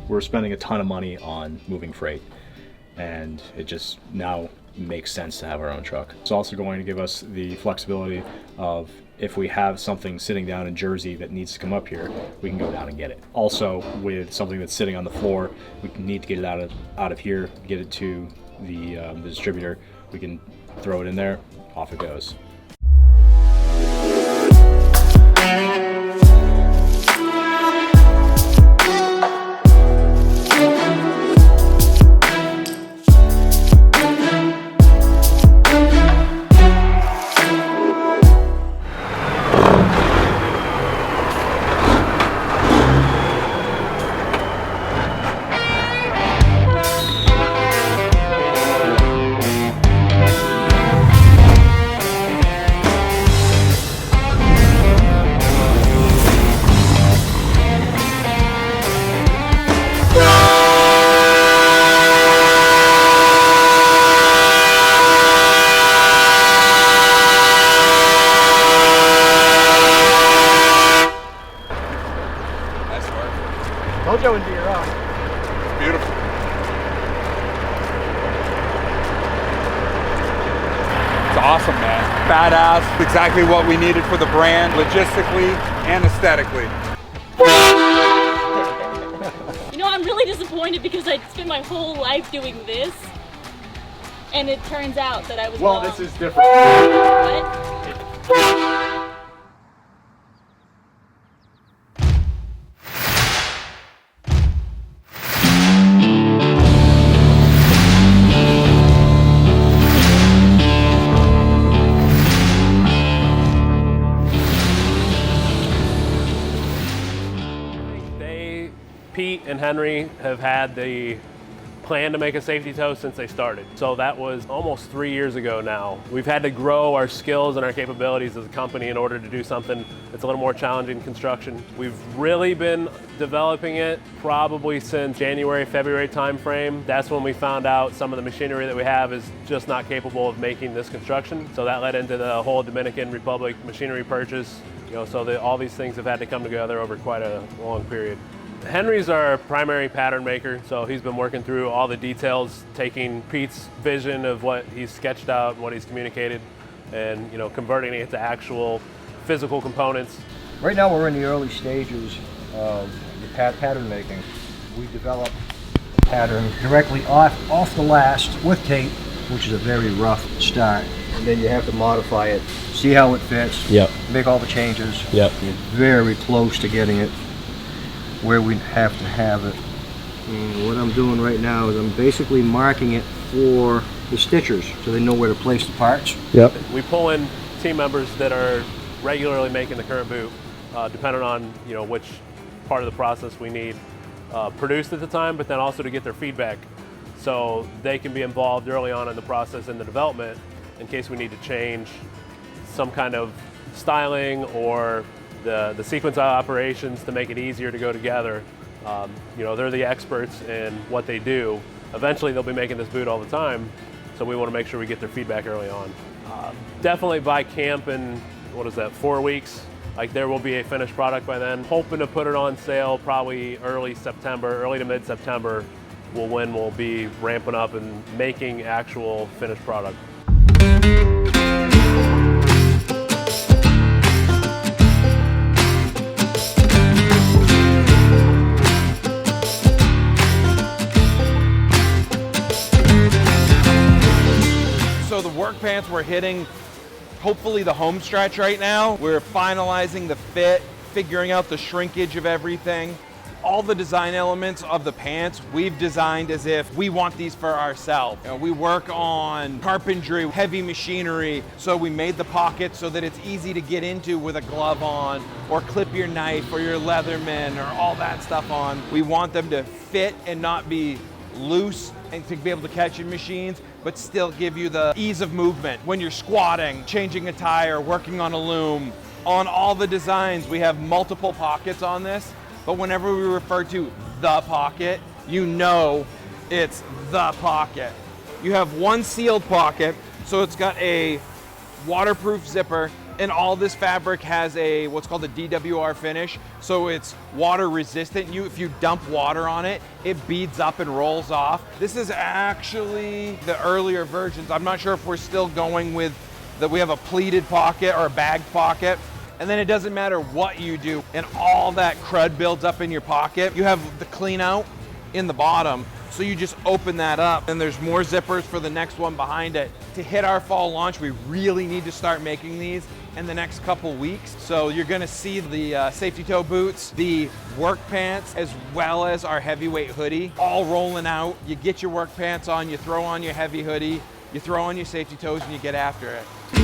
We're spending a ton of money on moving freight, and it just now makes sense to have our own truck. It's also going to give us the flexibility of, if we have something sitting down in Jersey that needs to come up here, we can go down and get it. Also, with something that's sitting on the floor, we need to get it out of here, get it to the distributor. We can throw it in there, off it goes. Mojo into your own. Beautiful. It's awesome, man. Badass. Exactly what we needed for the brand, logistically and aesthetically. You know, I'm really disappointed because I spent my whole life doing this, and it turns out that I was wrong. This is different. What? Pete and Henry have had the plan to make a safety toe since they started. So that was almost 3 years ago now. We've had to grow our skills and our capabilities as a company in order to do something that's a little more challenging in construction. We've really been developing it probably since January, February timeframe. That's when we found out some of the machinery that we have is just not capable of making this construction. So that led into the whole Dominican Republic machinery purchase. So all these things have had to come together over quite a long period. Henry's our primary pattern maker, so he's been working through all the details, taking Pete's vision of what he's sketched out and what he's communicated, and converting it to actual physical components. Right now we're in the early stages of the pattern making. We develop a pattern directly off the last with tape, which is a very rough start. And then you have to modify it, see how it fits, make all the changes. You're very close to getting it where we have to have it. And what I'm doing right now is I'm basically marking it for the stitchers so they know where to place the parts. We pull in team members that are regularly making the current boot, depending on which part of the process we need produced at the time, but then also to get their feedback so they can be involved early on in the process in the development in case we need to change some kind of styling or the sequence of operations to make it easier to go together. They're the experts in what they do. Eventually they'll be making this boot all the time, so we want to make sure we get their feedback early on. Definitely by camp in, 4 weeks, there will be a finished product by then. Hoping to put it on sale probably early to mid-September when we'll be ramping up and making actual finished product. So the work pants, we're hitting hopefully the home stretch right now. We're finalizing the fit, figuring out the shrinkage of everything. All the design elements of the pants we've designed as if we want these for ourselves. We work on carpentry, heavy machinery, so we made the pocket so that it's easy to get into with a glove on, or clip your knife or your Leatherman or all that stuff on. We want them to fit and not be loose and to be able to catch in machines, but still give you the ease of movement when you're squatting, changing a tire, working on a loom. On all the designs, we have multiple pockets on this, but whenever we refer to the pocket, it's the pocket. You have one sealed pocket, so it's got a waterproof zipper And all this fabric has a what's called a DWR finish, so it's water resistant. If you dump water on it, it beads up and rolls off. This is actually the earlier versions. I'm not sure if we're still going with that. We have a pleated pocket or a bagged pocket. And then it doesn't matter what you do, and all that crud builds up in your pocket. You have the clean out in the bottom, so you just open that up, and there's more zippers for the next one behind it. To hit our fall launch, we really need to start making these in the next couple weeks. So you're gonna see the safety toe boots, the work pants, as well as our heavyweight hoodie, all rolling out. You get your work pants on, you throw on your heavy hoodie, you throw on your safety toes, and you get after it.